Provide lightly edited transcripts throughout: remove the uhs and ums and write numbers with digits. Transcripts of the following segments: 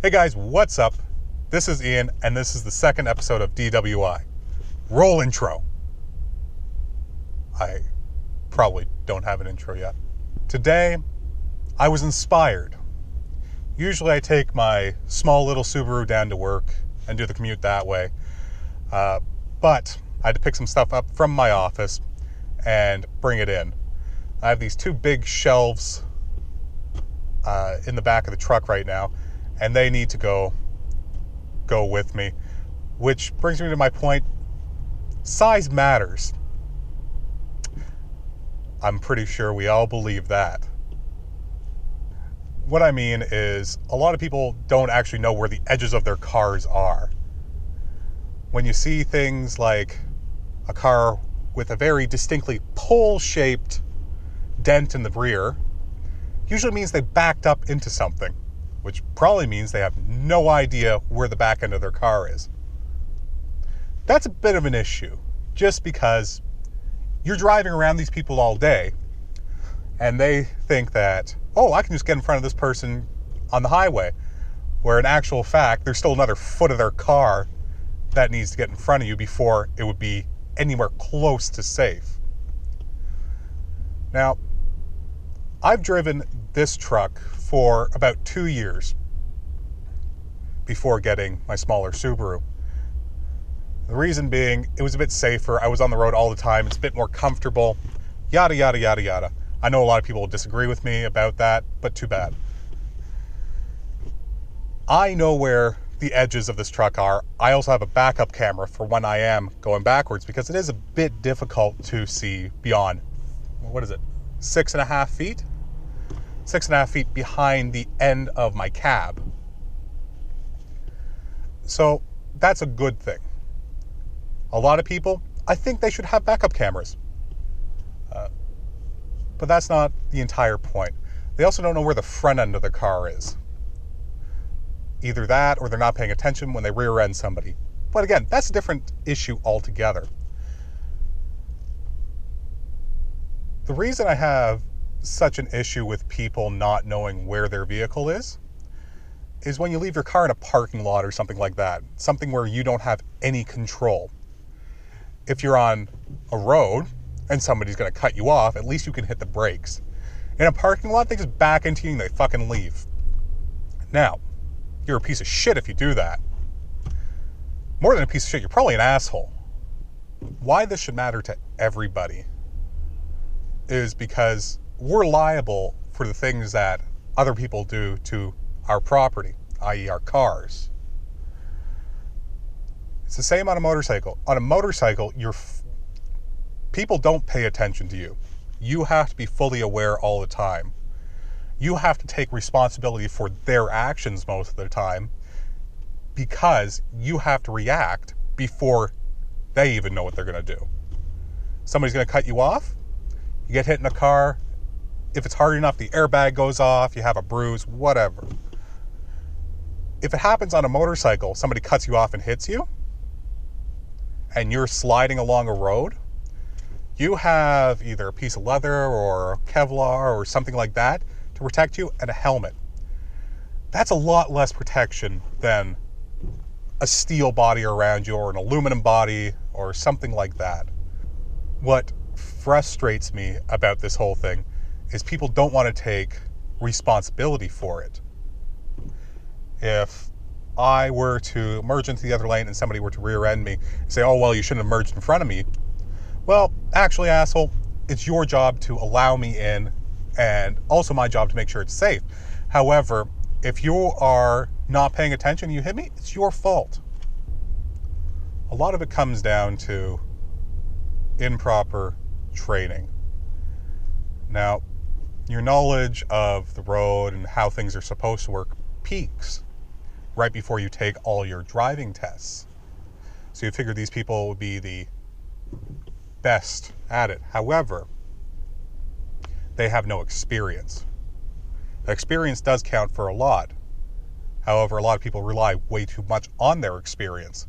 Hey guys, what's up? This is Ian, and this is the second episode of DWI. Roll intro. I probably don't have an intro yet. Today, I was inspired. Usually I take my small little Subaru down to work and do the commute that way. But I had to pick some stuff up from my office and bring it in. I have these two big shelves in the back of the truck right now, and they need to go with me, which brings me to my point. Size matters. I'm pretty sure we all believe that. What I mean is, a lot of people don't actually know where the edges of their cars are. When you see things like a car with a very distinctly pole-shaped dent in the rear, usually means they backed up into something, which probably means they have no idea where the back end of their car is. That's a bit of an issue, just because you're driving around these people all day, and they think that, oh, I can just get in front of this person on the highway, where in actual fact, there's still another foot of their car that needs to get in front of you before it would be anywhere close to safe. Now, I've driven this truck for about 2 years before getting my smaller Subaru. The reason being, it was a bit safer. I was on the road all the time. It's a bit more comfortable. Yada, yada, yada, yada. I know a lot of people will disagree with me about that, but too bad. I know where the edges of this truck are. I also have a backup camera for when I am going backwards, because it is a bit difficult to see beyond, 6.5 feet? 6.5 feet behind the end of my cab. So that's a good thing. A lot of people, I think they should have backup cameras. But that's not the entire point. They also don't know where the front end of the car is. Either that, or they're not paying attention when they rear end somebody. But again, that's a different issue altogether. The reason I have such an issue with people not knowing where their vehicle is when you leave your car in a parking lot or something like that, something where you don't have any control. If you're on a road and somebody's going to cut you off, at least you can hit the brakes. In a parking lot, they just back into you and they fucking leave. Now, you're a piece of shit if you do that. More than a piece of shit, you're probably an asshole. Why this should matter to everybody is because we're liable for the things that other people do to our property, i.e. our cars. It's the same on a motorcycle. On a motorcycle, people don't pay attention to you. You have to be fully aware all the time. You have to take responsibility for their actions most of the time, because you have to react before they even know what they're going to do. Somebody's going to cut you off, you get hit in a car. If it's hard enough, the airbag goes off, you have a bruise, whatever. If it happens on a motorcycle, somebody cuts you off and hits you, and you're sliding along a road, you have either a piece of leather or Kevlar or something like that to protect you, and a helmet. That's a lot less protection than a steel body around you or an aluminum body or something like that. What frustrates me about this whole thing is people don't want to take responsibility for it. If I were to merge into the other lane and somebody were to rear end me and say, oh, well, you shouldn't have merged in front of me. Well, actually, asshole, it's your job to allow me in, and also my job to make sure it's safe. However, if you are not paying attention and you hit me, it's your fault. A lot of it comes down to improper training. Now, your knowledge of the road and how things are supposed to work peaks right before you take all your driving tests. So you figure these people would be the best at it. However, they have no experience. Experience does count for a lot. However, a lot of people rely way too much on their experience.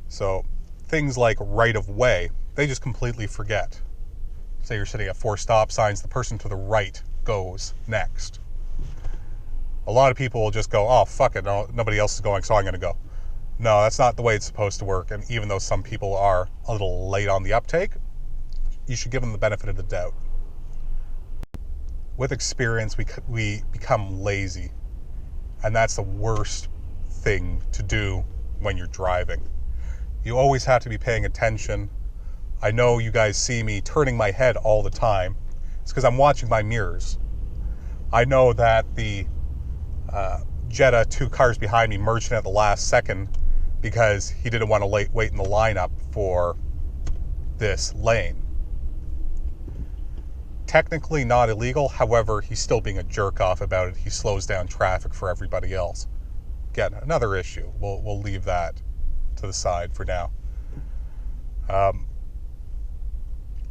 So things like right of way, they just completely forget. Say you're sitting at 4 stop signs, the person to the right goes next. A lot of people will just go, oh, fuck it, no, nobody else is going, so I'm going to go. No, that's not the way it's supposed to work. And even though some people are a little late on the uptake, you should give them the benefit of the doubt. With experience, we become lazy. And that's the worst thing to do when you're driving. You always have to be paying attention. I know you guys see me turning my head all the time. It's because I'm watching my mirrors. I know that the Jetta, 2 cars behind me, merged in at the last second because he didn't want to wait in the lineup for this lane. Technically not illegal, however, he's still being a jerk off about it. He slows down traffic for everybody else. Again, another issue. We'll leave that to the side for now.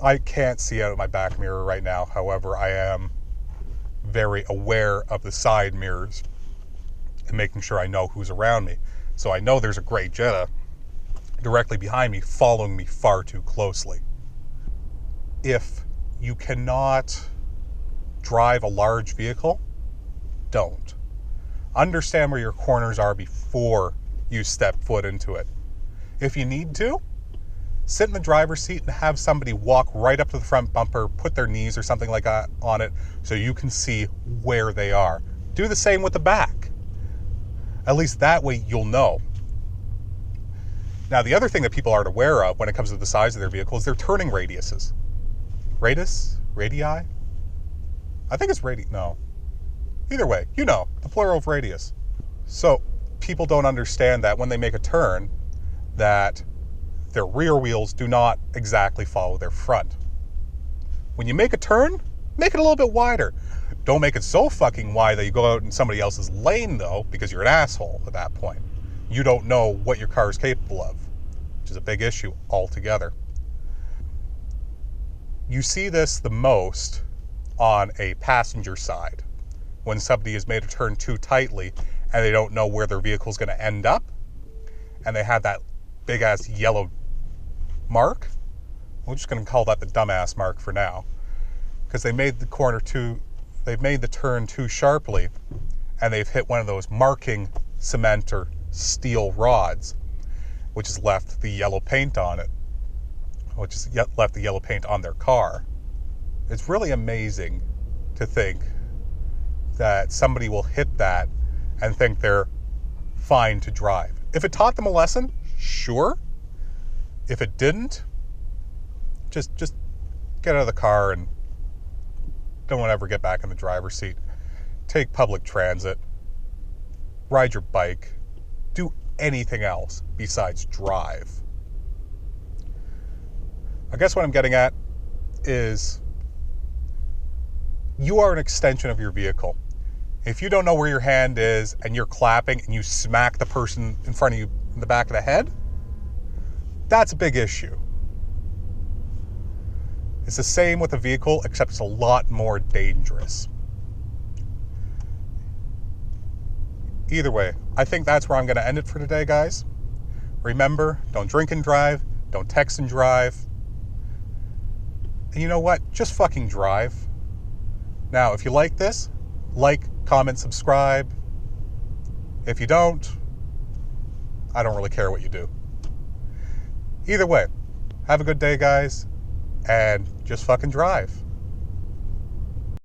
I can't see out of my back mirror right now, however, I am very aware of the side mirrors and making sure I know who's around me. So I know there's a gray Jetta directly behind me following me far too closely. If you cannot drive a large vehicle, don't. Understand where your corners are before you step foot into it. If you need to, sit in the driver's seat and have somebody walk right up to the front bumper, put their knees or something like that on it so you can see where they are. Do the same with the back. At least that way you'll know. Now, the other thing that people aren't aware of when it comes to the size of their vehicle is their turning radiuses. Radius? Radii? I think it's no. Either way, you know, the plural of radius. So people don't understand that when they make a turn, that their rear wheels do not exactly follow their front. When you make a turn, make it a little bit wider. Don't make it so fucking wide that you go out in somebody else's lane, though, because you're an asshole at that point. You don't know what your car is capable of, which is a big issue altogether. You see this the most on a passenger side, when somebody has made a turn too tightly and they don't know where their vehicle is going to end up, and they have that big-ass yellow mark. We're just going to call that the dumbass mark for now, because they made they've made the turn too sharply, and they've hit one of those marking cement or steel rods, which has left the yellow paint on it, which has left the yellow paint on their car. It's really amazing to think that somebody will hit that and think they're fine to drive. If it taught them a lesson, sure. If it didn't, just get out of the car and don't ever get back in the driver's seat. Take public transit, ride your bike, do anything else besides drive. I guess what I'm getting at is you are an extension of your vehicle. If you don't know where your hand is and you're clapping and you smack the person in front of you in the back of the head, that's a big issue. It's the same with a vehicle, except it's a lot more dangerous. Either way, I think that's where I'm going to end it for today, guys. Remember, don't drink and drive, don't text and drive. And you know what? Just fucking drive. Now, if you like this, like, comment, subscribe. If you don't, I don't really care what you do. Either way, have a good day, guys, and just fucking drive.